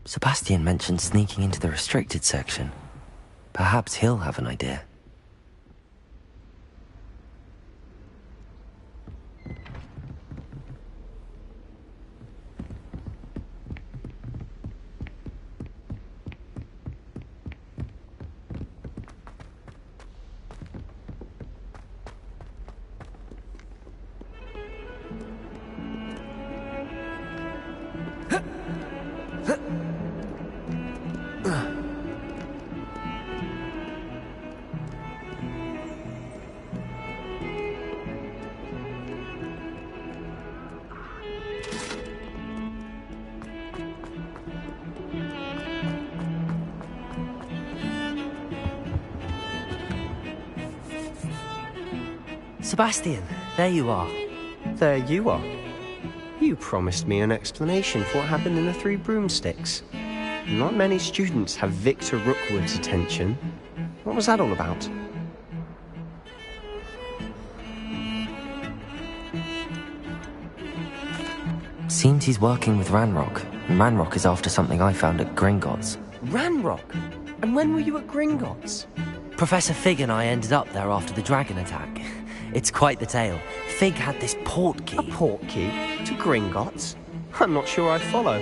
Sebastian mentioned sneaking into the restricted section. Perhaps he'll have an idea. Sebastian, there you are. There you are. You promised me an explanation for what happened in the Three Broomsticks. Not many students have Victor Rookwood's attention. What was that all about? Seems he's working with Ranrock, and Ranrock is after something I found at Gringotts. Ranrock? And when were you at Gringotts? Professor Fig and I ended up there after the dragon attack. It's quite the tale. Fig had this port key. A port key? To Gringotts? I'm not sure I follow.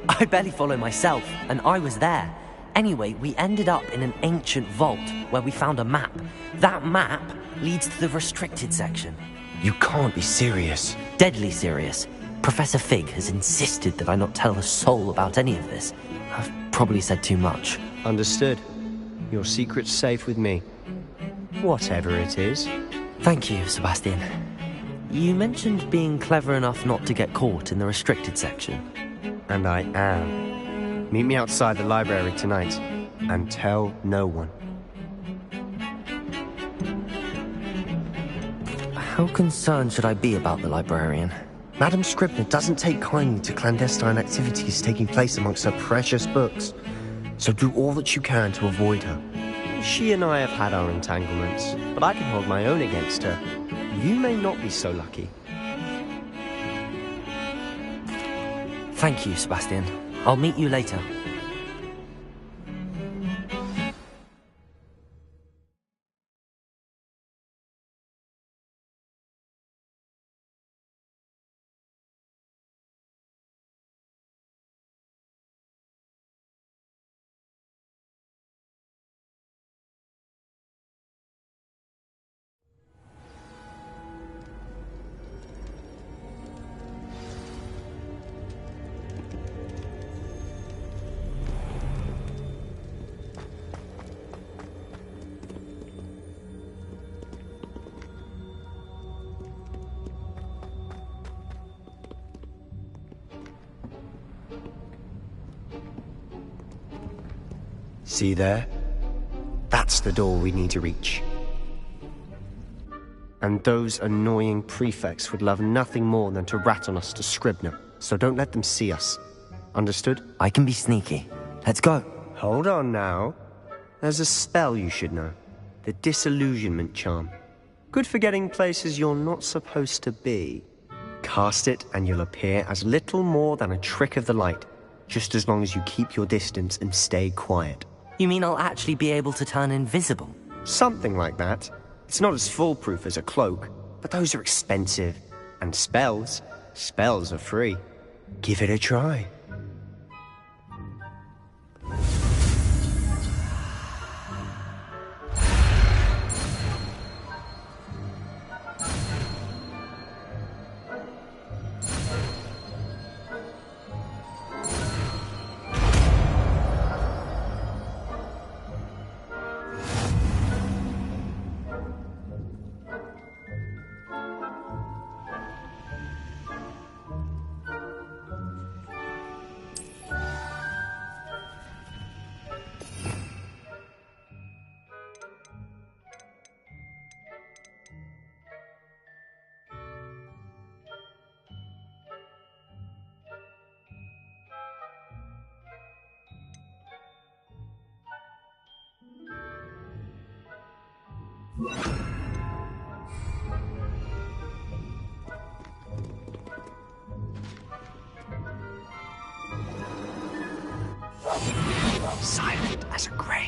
I barely follow myself, and I was there. Anyway, we ended up in an ancient vault where we found a map. That map leads to the restricted section. You can't be serious. Deadly serious. Professor Fig has insisted that I not tell a soul about any of this. I've probably said too much. Understood. Your secret's safe with me. Whatever it is. Thank you, Sebastian. You mentioned being clever enough not to get caught in the restricted section. And I am. Meet me outside the library tonight, and tell no one. How concerned should I be about the librarian? Madam Scribner doesn't take kindly to clandestine activities taking place amongst her precious books, so do all that you can to avoid her. She and I have had our entanglements, but I can hold my own against her. You may not be so lucky. Thank you, Sebastian. I'll meet you later. See there? That's the door we need to reach. And those annoying prefects would love nothing more than to rat on us to Scribner, so don't let them see us. Understood? I can be sneaky. Let's go. Hold on now. There's a spell you should know. The Disillusionment Charm. Good for getting places you're not supposed to be. Cast it and you'll appear as little more than a trick of the light, just as long as you keep your distance and stay quiet. You mean I'll actually be able to turn invisible? Something like that. It's not as foolproof as a cloak, but those are expensive. And spells are free. Give it a try. Silent as a grave.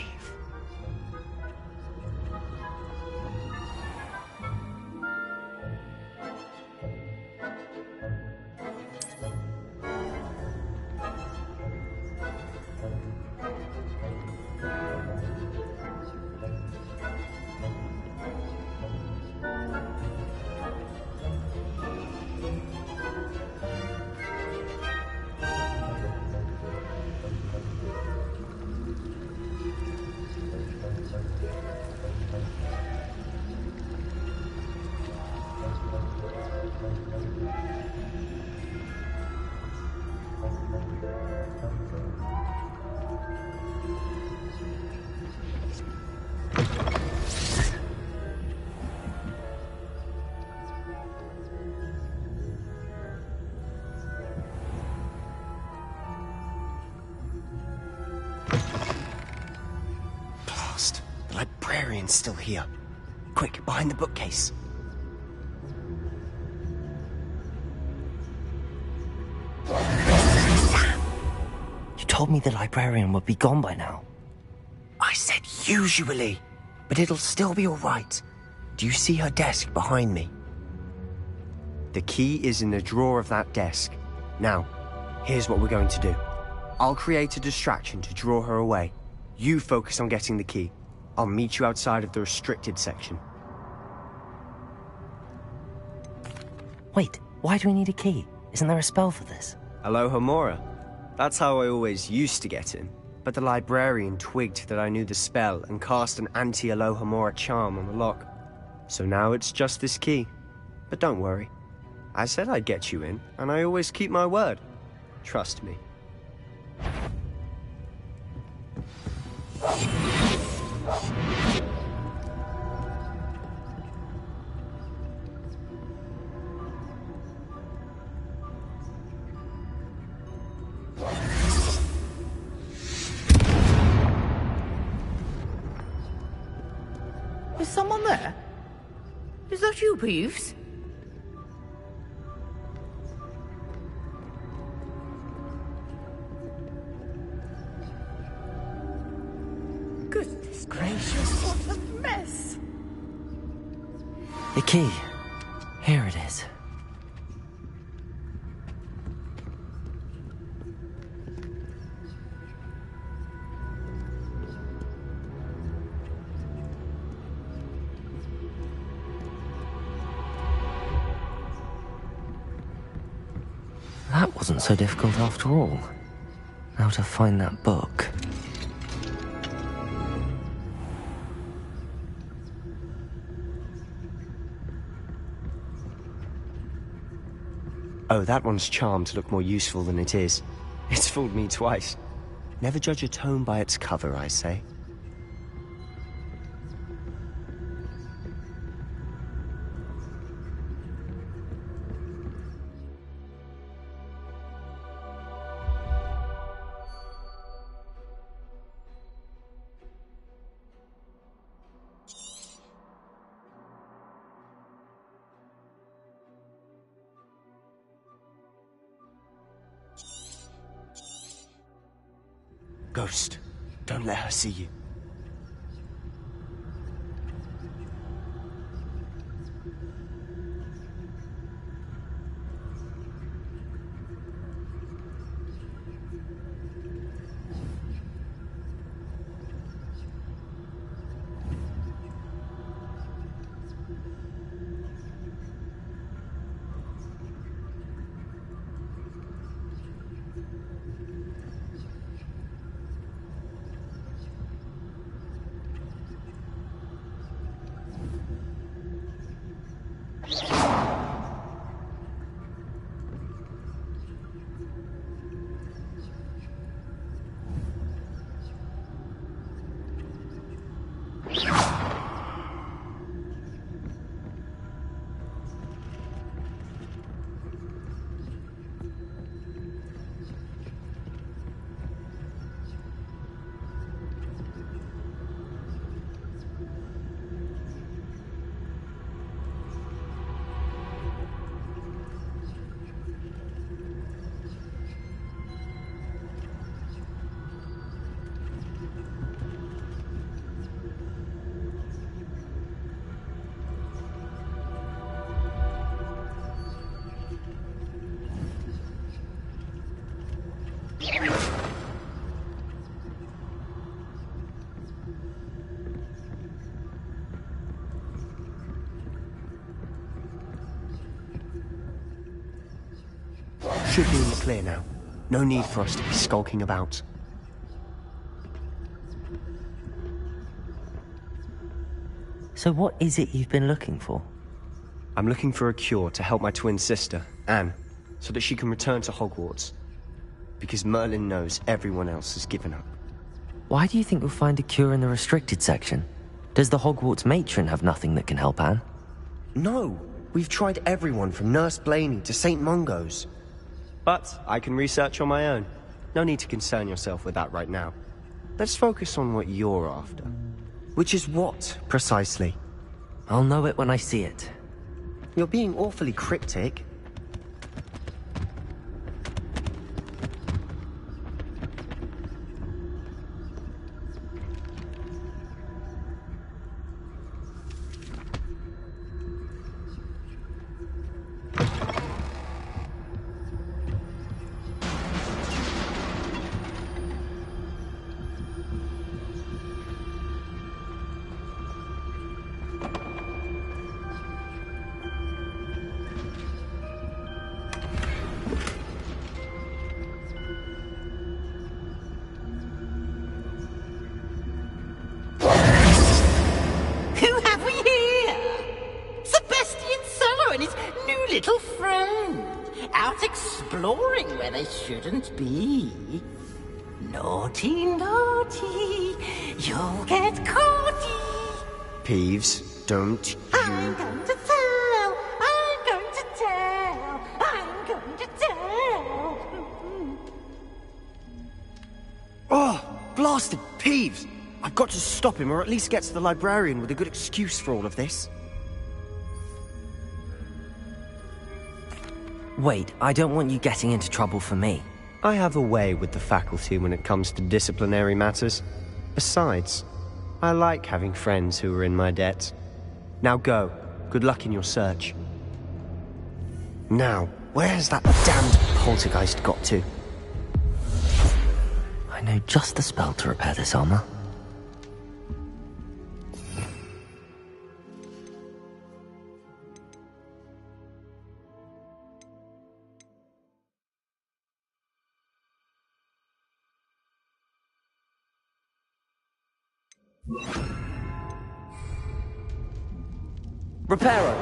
The librarian's still here. Quick, behind the bookcase. You told me the librarian would be gone by now. I said usually, but it'll still be all right. Do you see her desk behind me? The key is in the drawer of that desk. Now, here's what we're going to do. I'll create a distraction to draw her away. You focus on getting the key. I'll meet you outside of the restricted section. Wait, why do we need a key? Isn't there a spell for this? Alohomora. That's how I always used to get in. But the librarian twigged that I knew the spell and cast an anti-Alohomora charm on the lock. So now it's just this key. But don't worry. I said I'd get you in, and I always keep my word. Trust me. Is someone there? Is that you, Peeves? Goodness gracious, what a mess! The key. Here it is. That wasn't so difficult after all. Now to find that book. Oh, that one's charmed to look more useful than it is. It's fooled me twice. Never judge a tome by its cover, I say. Ghost, don't let her see you. Should be in the clear now. No need for us to be skulking about. So what is it you've been looking for? I'm looking for a cure to help my twin sister, Anne, so that she can return to Hogwarts. Because Merlin knows everyone else has given up. Why do you think we'll find a cure in the restricted section? Does the Hogwarts matron have nothing that can help Anne? No! We've tried everyone from Nurse Blaney to St. Mungo's. But I can research on my own. No need to concern yourself with that right now. Let's focus on what you're after. Which is what, precisely? I'll know it when I see it. You're being awfully cryptic. Who have we here? Sebastian Cellar and his new little friend. Out exploring where they shouldn't be. Naughty, naughty. You'll get caughty. Peeves, don't I'm you... going to tell. I'm going to tell. I'm going to tell. Oh, blasted Peeves! I've got to stop him, or at least get to the librarian with a good excuse for all of this. Wait, I don't want you getting into trouble for me. I have a way with the faculty when it comes to disciplinary matters. Besides, I like having friends who are in my debt. Now go. Good luck in your search. Now, where's that damned poltergeist got to? I know just the spell to repair this armor. Reparo!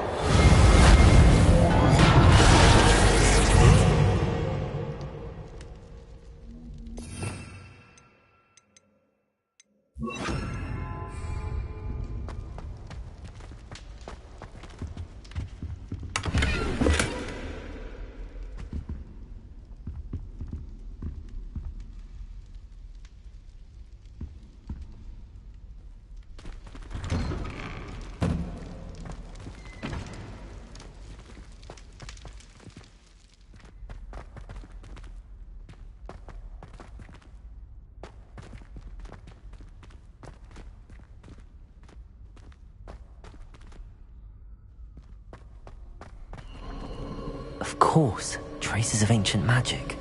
Of course, traces of ancient magic.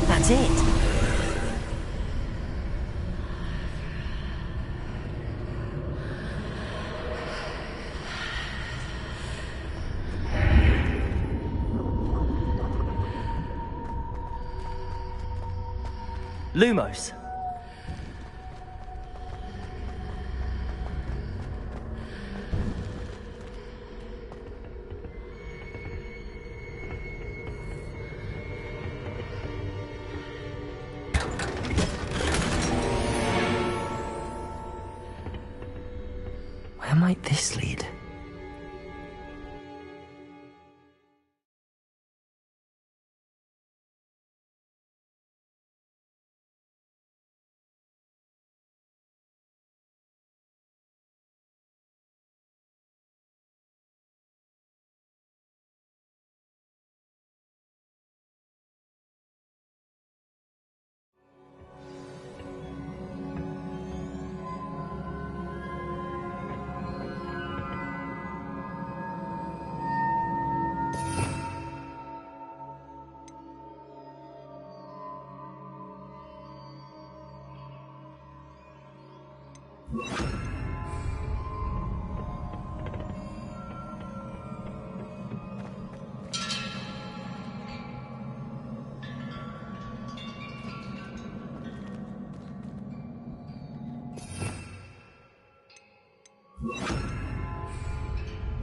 That's it! Lumos. Where might this lead?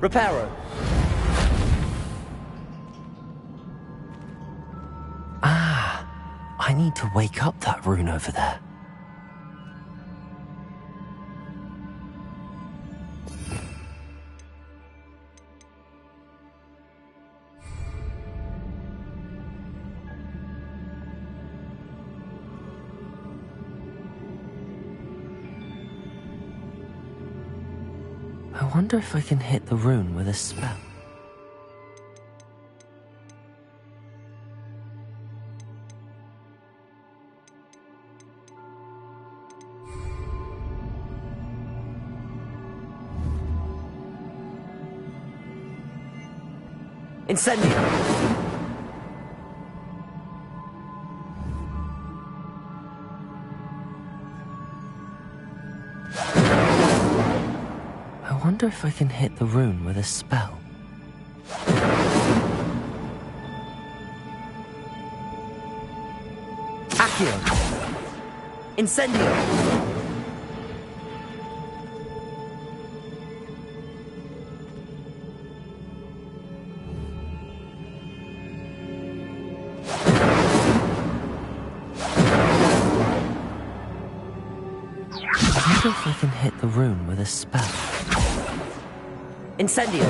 Reparo. Ah, I need to wake up that rune over there. I wonder if I can hit the rune with a spell. Incendio! I wonder if I can hit the rune with a spell. Accio! Incendio! I wonder if I can hit the rune with a spell. Incendio!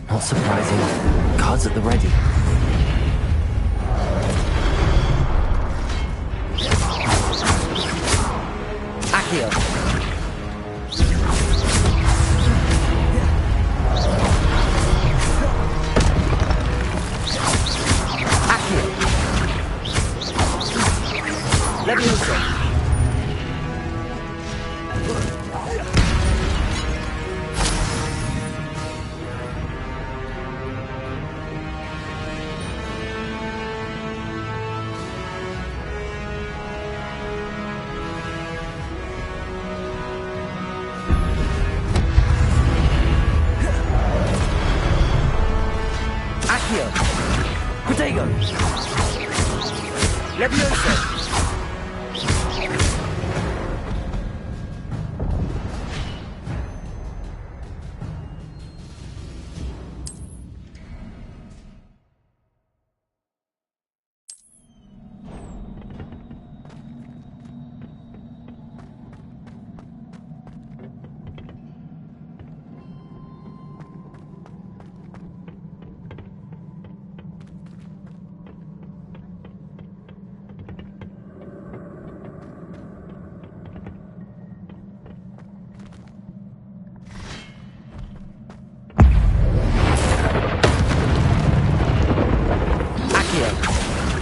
Not surprising. Cards at the ready. Accio. Accio. Leviosa. Accio. Protego. Leviosa.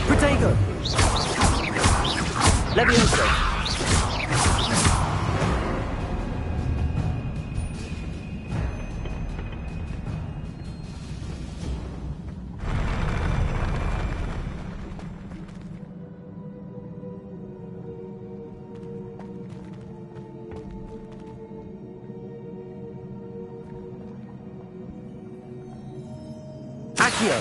Protego. Leviosa. Accio.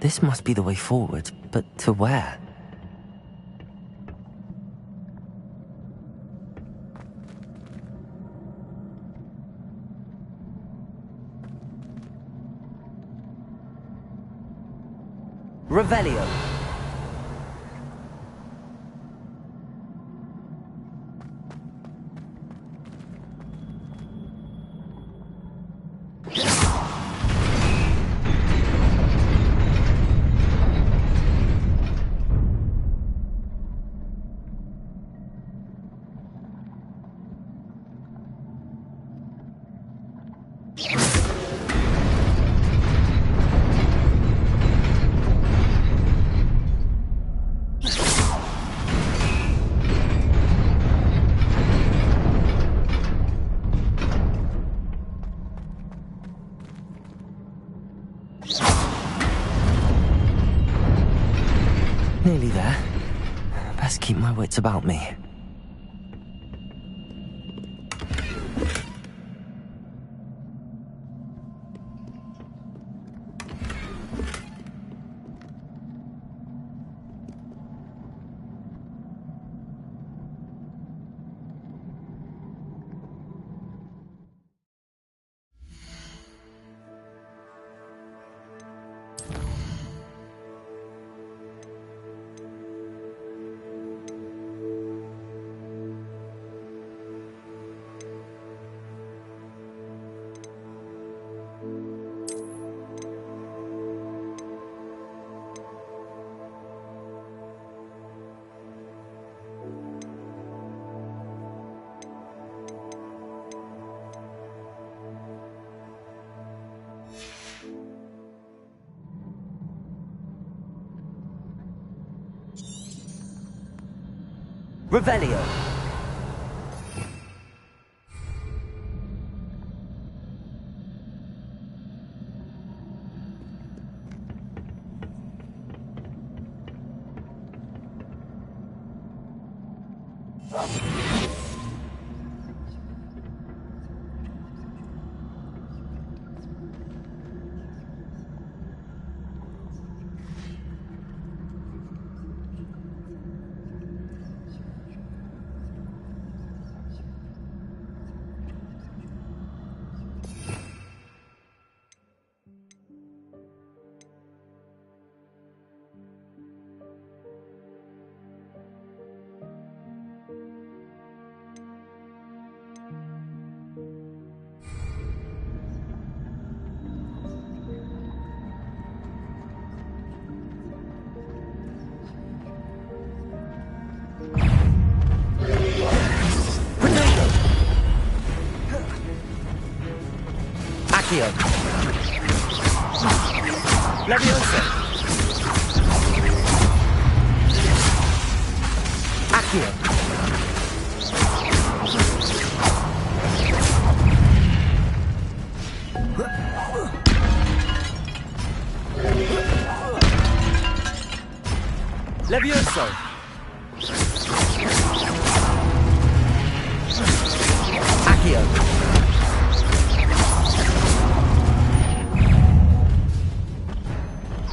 This must be the way forward, but to where? Revelio. Nearly there. Best keep my wits about me. Revelio. Accio. Leviosa. Accio. Levioso. Accio.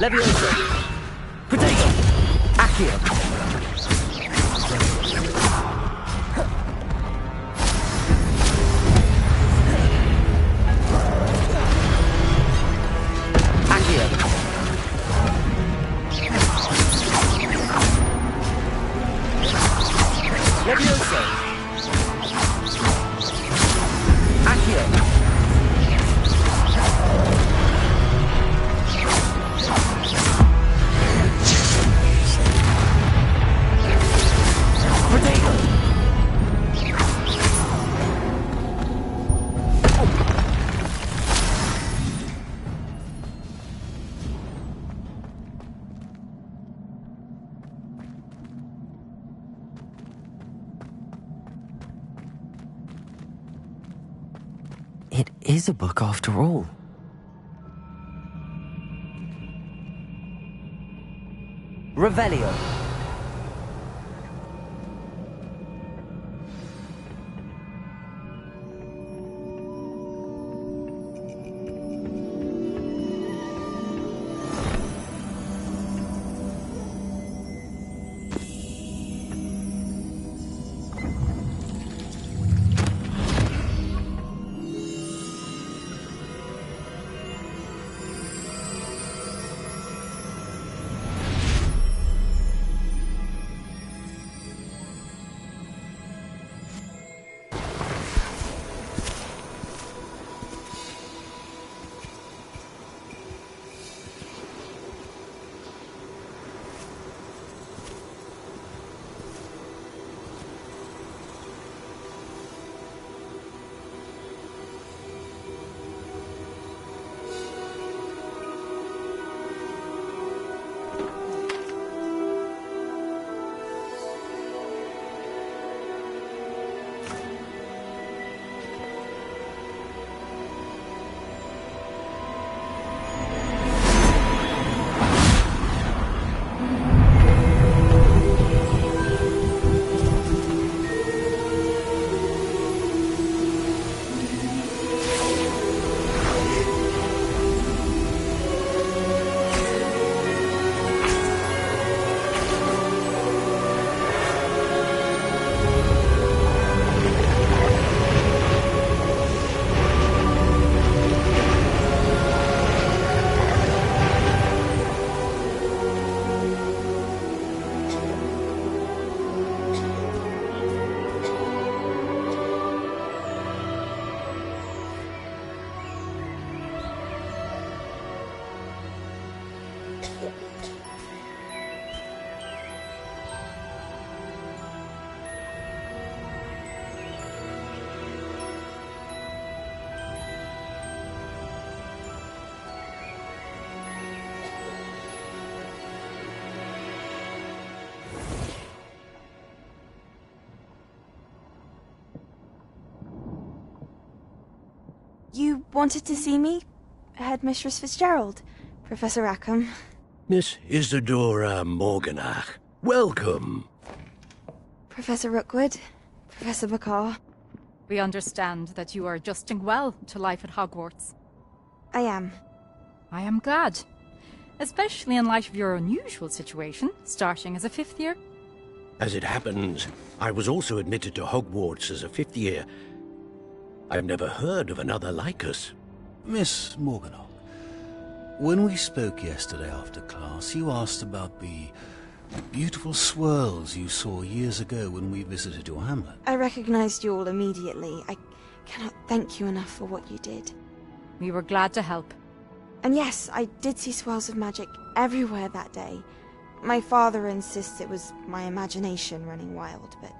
Levioso. Potato. Accio. Accio. Levioso. Accio. Potato. It is a book after all. Revelio. You wanted to see me? Headmistress Fitzgerald, Professor Rackham. Miss Isadora Morganach, welcome. Professor Rookwood, Professor McCaw. We understand that you are adjusting well to life at Hogwarts. I am. I am glad. Especially in light of your unusual situation, starting as a 5th year. As it happens, I was also admitted to Hogwarts as a 5th year. I've never heard of another like us. Miss Morganach, when we spoke yesterday after class, you asked about the beautiful swirls you saw years ago when we visited your hamlet. I recognized you all immediately. I cannot thank you enough for what you did. We were glad to help. And yes, I did see swirls of magic everywhere that day. My father insists it was my imagination running wild, but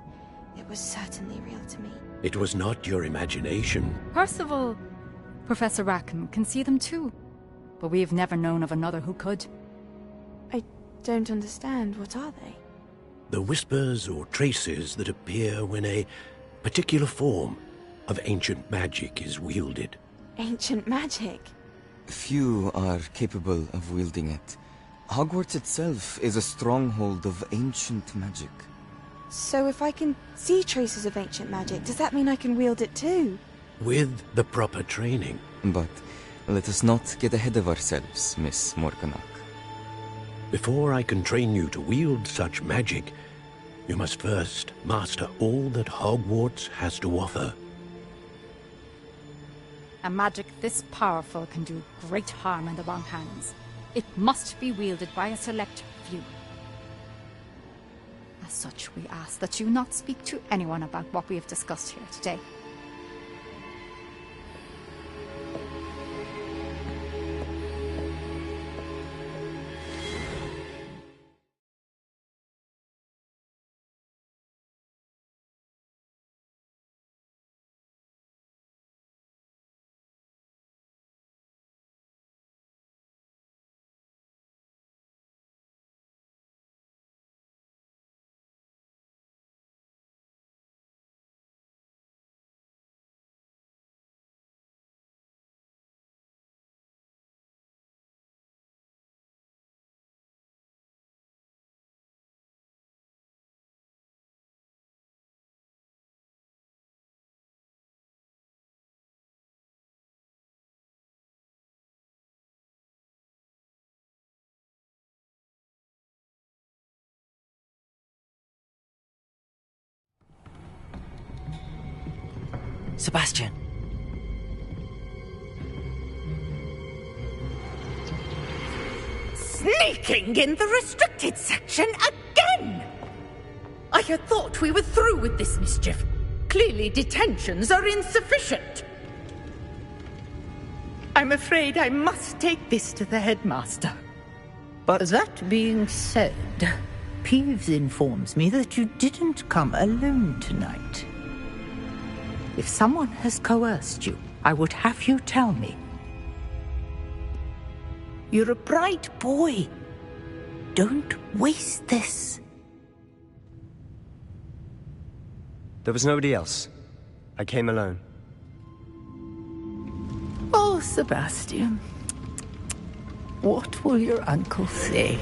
it was certainly real to me. It was not your imagination. Percival, Professor Rackham can see them too. But we have never known of another who could. I don't understand. What are they? The whispers or traces that appear when a particular form of ancient magic is wielded. Ancient magic? Few are capable of wielding it. Hogwarts itself is a stronghold of ancient magic. So if I can see traces of ancient magic, does that mean I can wield it too? With the proper training. But let us not get ahead of ourselves, Miss Morganach. Before I can train you to wield such magic, you must first master all that Hogwarts has to offer. A magic this powerful can do great harm in the wrong hands. It must be wielded by a select few. As such, we ask that you not speak to anyone about what we have discussed here today. Sebastian. Sneaking in the restricted section again! I had thought we were through with this mischief. Clearly detentions are insufficient. I'm afraid I must take this to the headmaster. But That being said, Peeves informs me that you didn't come alone tonight. If someone has coerced you, I would have you tell me. You're a bright boy. Don't waste this. there was nobody else. I came alone. Oh, Sebastian. What will your uncle say?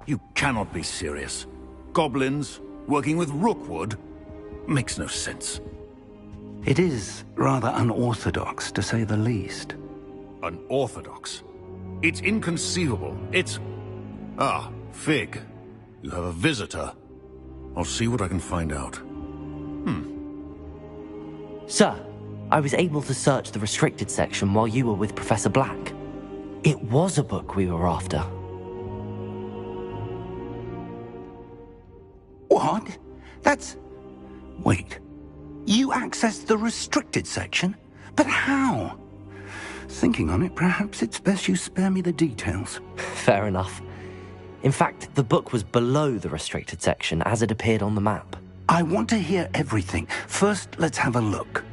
You cannot be serious. Goblins working with Rookwood? Makes no sense. It is rather unorthodox, to say the least. Unorthodox? It's inconceivable. It's... Ah, Fig. You have a visitor. I'll see what I can find out. Sir, I was able to search the restricted section while you were with Professor Black. It was a book we were after. What? That's... Wait. You accessed the restricted section? But how? Thinking on it, perhaps it's best you spare me the details. Fair enough. In fact, the book was below the restricted section as it appeared on the map. I want to hear everything. First, let's have a look.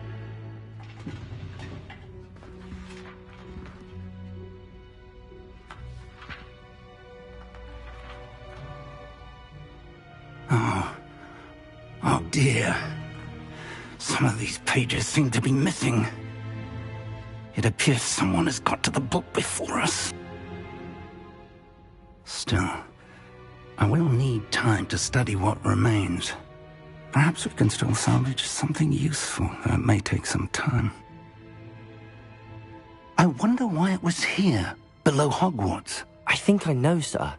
Oh dear. Some of these pages seem to be missing. It appears someone has got to the book before us. Still, I will need time to study what remains. Perhaps we can still salvage something useful, though it may take some time. I wonder why it was here, below Hogwarts. I think I know, sir.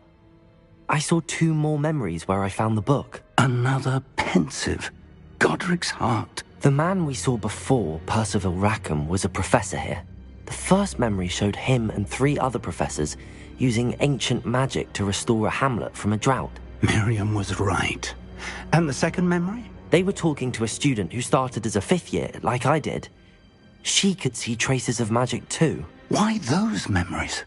I saw 2 more memories where I found the book. Another pensive. Godric's heart. The man we saw before, Percival Rackham, was a professor here. The first memory showed him and 3 other professors using ancient magic to restore a hamlet from a drought. Miriam was right. And the second memory? They were talking to a student who started as a 5th year, like I did. She could see traces of magic too. Why those memories?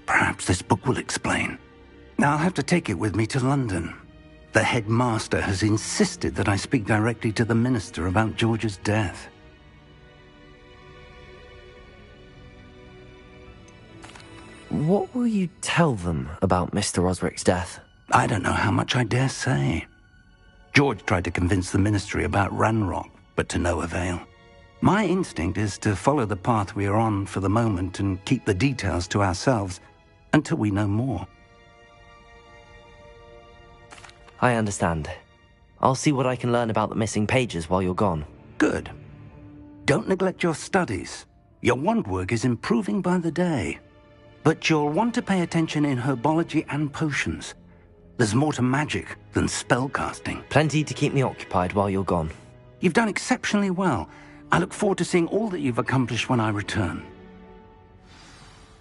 Perhaps this book will explain. Now I'll have to take it with me to London. The headmaster has insisted that I speak directly to the minister about George's death. What will you tell them about Mr. Osric's death? I don't know how much I dare say. George tried to convince the ministry about Ranrock, but to no avail. My instinct is to follow the path we are on for the moment and keep the details to ourselves until we know more. I understand. I'll see what I can learn about the missing pages while you're gone. Good. Don't neglect your studies. Your wand work is improving by the day. But you'll want to pay attention in herbology and potions. There's more to magic than spellcasting. Plenty to keep me occupied while you're gone. You've done exceptionally well. I look forward to seeing all that you've accomplished when I return.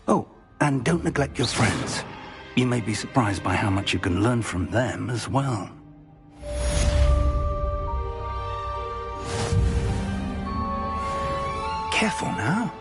Oh, and don't neglect your friends. You may be surprised by how much you can learn from them as well. Careful now.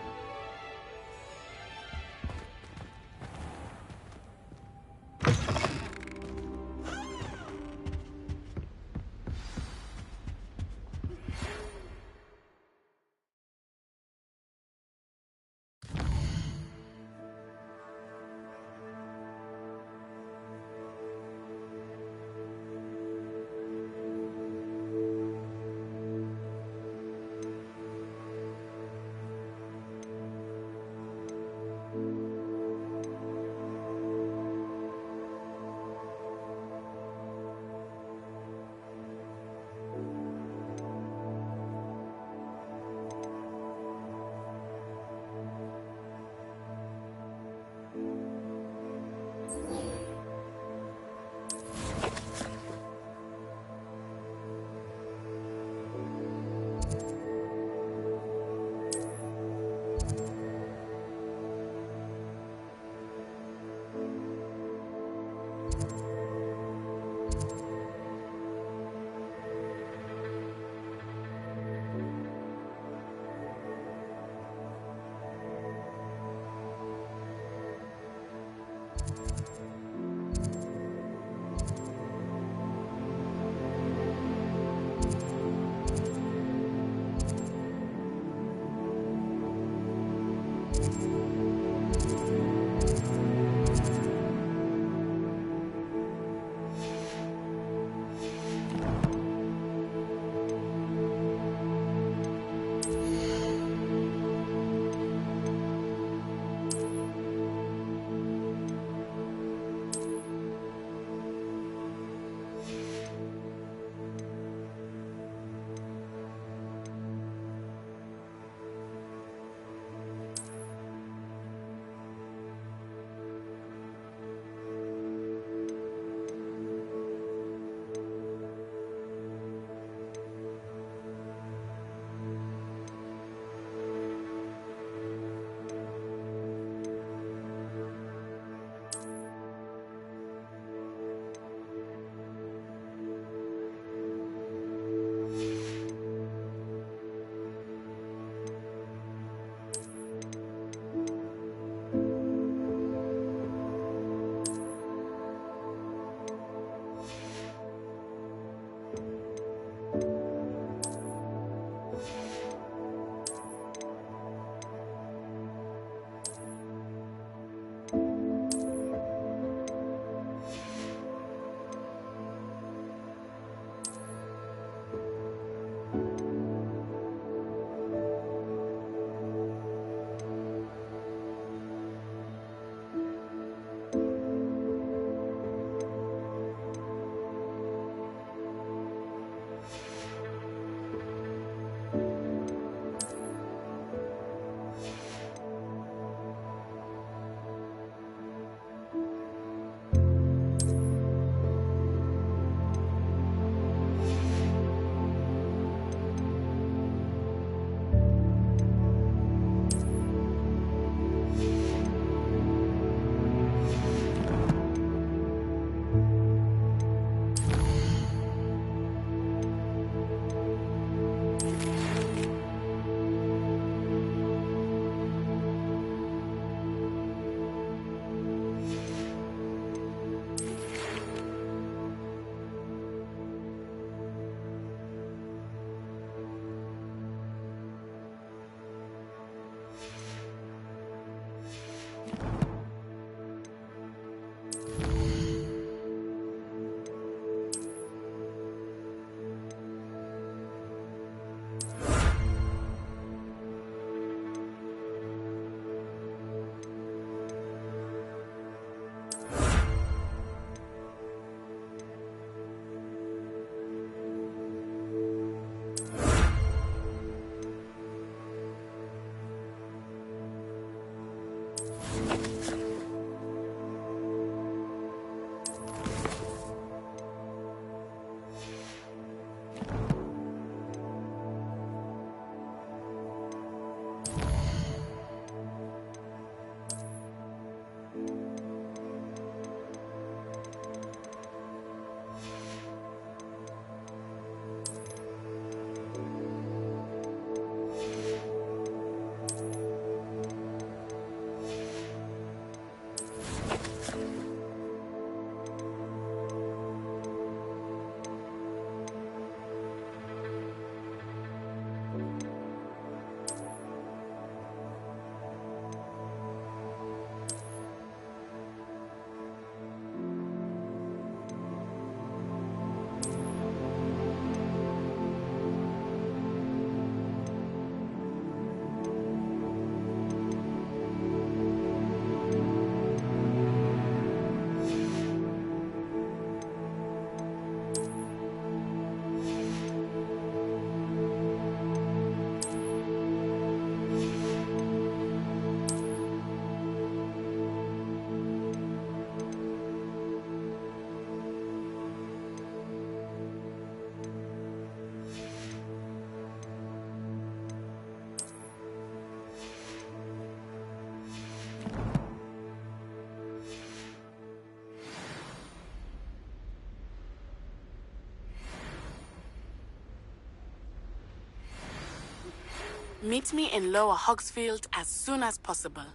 Meet me in Lower Hogsfield as soon as possible.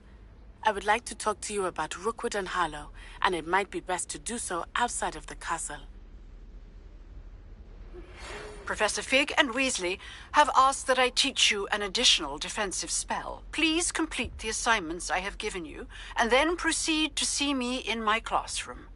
I would like to talk to you about Rookwood and Harlow, and it might be best to do so outside of the castle. Professor Fig and Weasley have asked that I teach you an additional defensive spell. Please complete the assignments I have given you, and then proceed to see me in my classroom.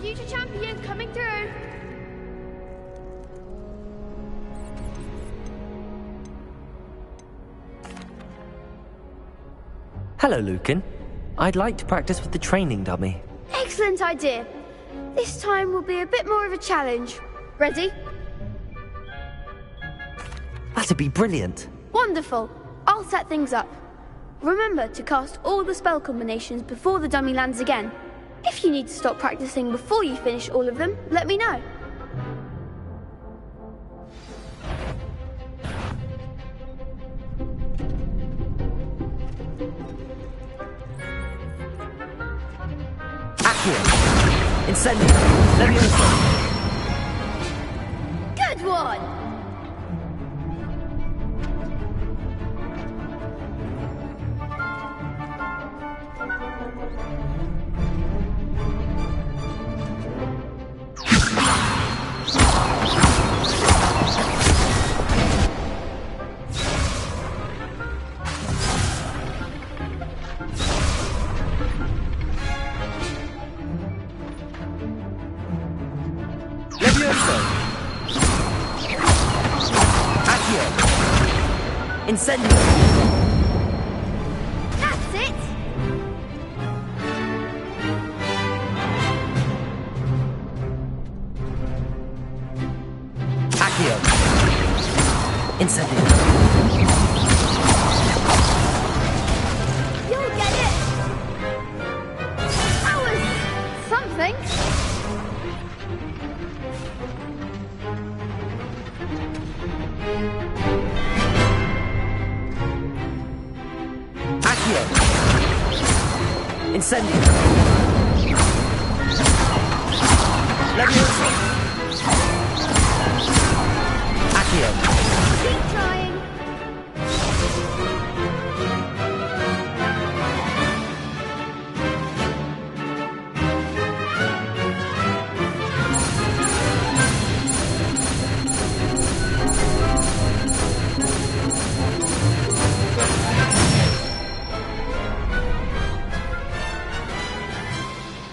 Future champion coming through. Hello, Lucan. I'd like to practice with the training dummy. Excellent idea. This time will be a bit more of a challenge. Ready? That'd be brilliant. Wonderful. I'll set things up. Remember to cast all the spell combinations before the dummy lands again. If you need to stop practicing before you finish all of them, let me know. Accio! Incendio! Leviosa! Good one! Incendio! That's it! Accio! Incendio! Levioso! Accio! Keep trying.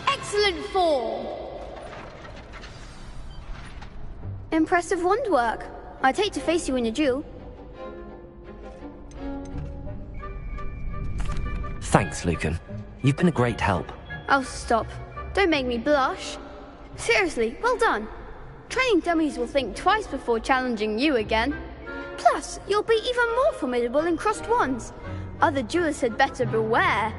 Excellent form. Impressive wand work. I'd hate to face you in a duel. Thanks, Lucan. You've been a great help. Oh, stop. Don't make me blush. Seriously, well done. Training dummies will think twice before challenging you again. Plus, you'll be even more formidable in crossed wands. Other duelists had better beware.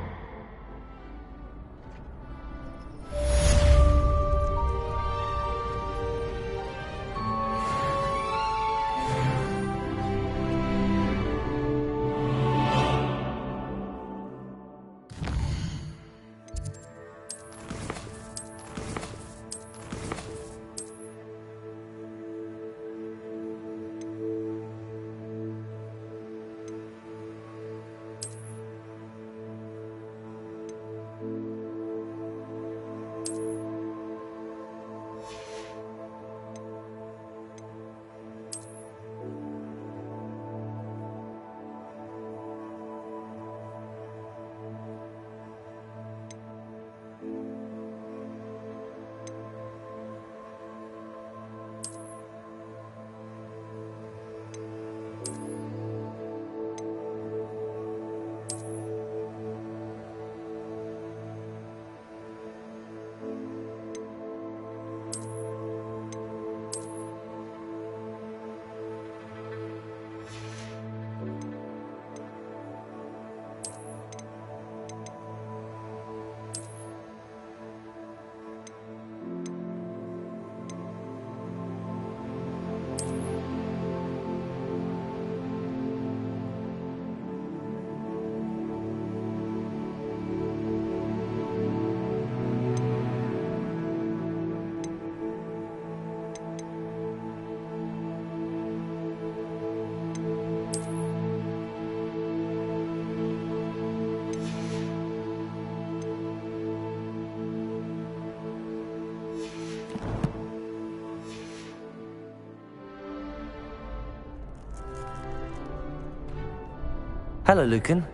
Hello, Lucan.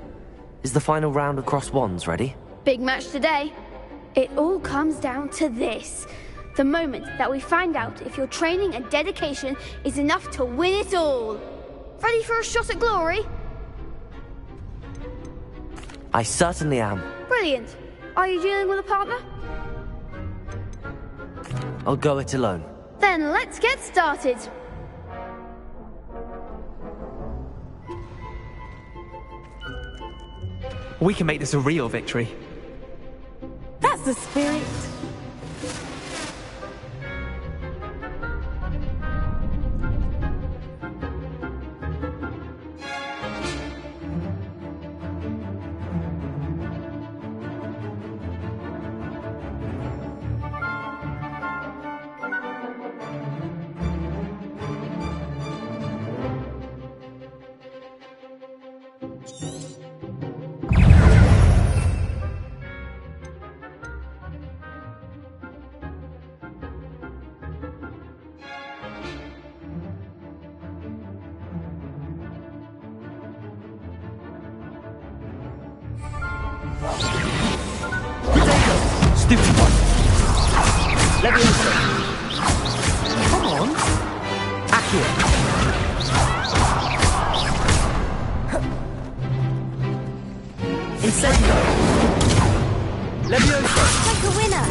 Is the final round of cross wands ready? Big match today. It all comes down to this. The moment that we find out if your training and dedication is enough to win it all. Ready for a shot at glory? I certainly am. Brilliant. Are you dealing with a partner? I'll go it alone. Then let's get started. We can make this a real victory. That's the spirit. Stupid one! Levioso! Come on! Accio! Incendio! Levioso! Like a winner!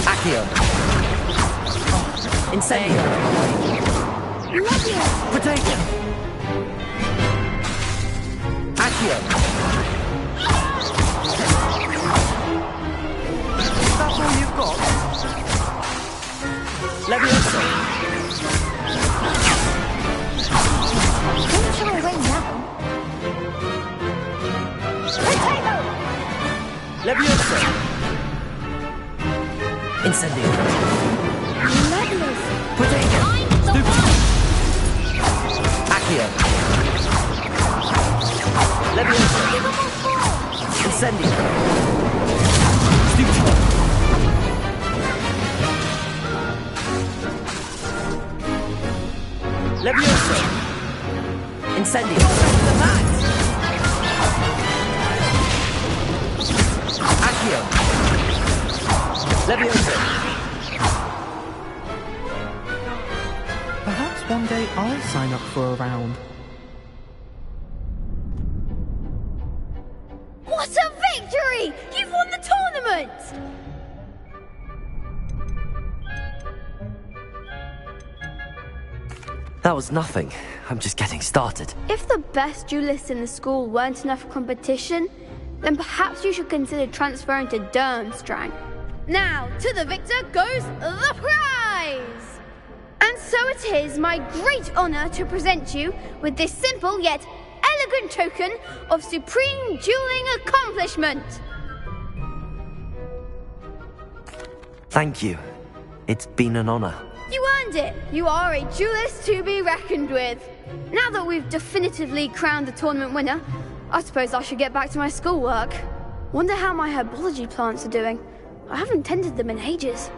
Accio! Incendio! Levioso! Potato! Accio! Is that all you've got? Levioso! Incendio. Levelers. Potato. Stupid. Accio. Leviosa. Incendio. Stupid. Leviosa. Incendio. Accio. Leviosa. Perhaps one day I'll sign up for a round. What a victory! You've won the tournament! That was nothing. I'm just getting started. If the best duelists in the school weren't enough for competition, then perhaps you should consider transferring to Durmstrang. Now, to the victor goes the prize! And so it is my great honor to present you with this simple yet elegant token of supreme dueling accomplishment. Thank you. It's been an honor. You earned it. You are a duelist to be reckoned with. Now that we've definitively crowned the tournament winner, I suppose I should get back to my schoolwork. Wonder how my herbology plants are doing. I haven't tended them in ages.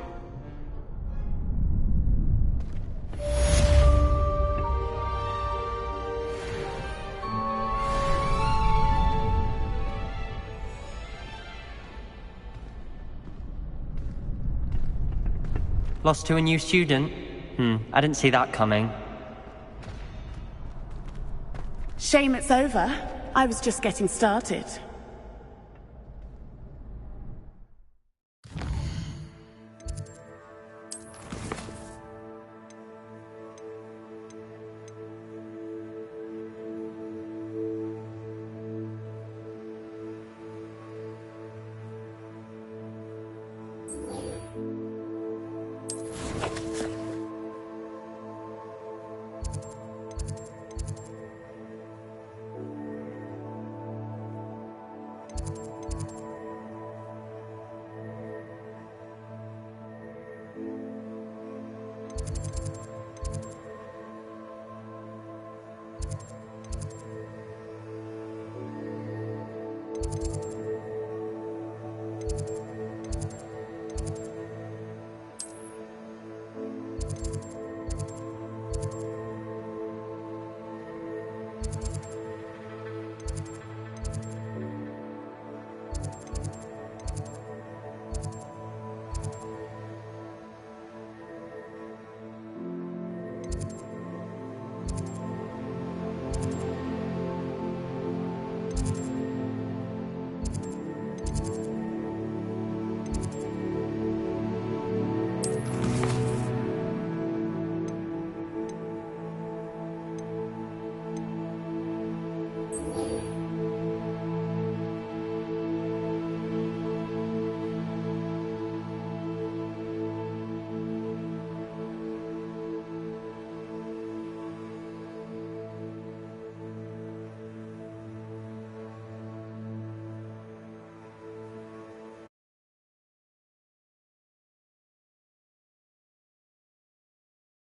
Lost to a new student? I didn't see that coming. Shame it's over. I was just getting started.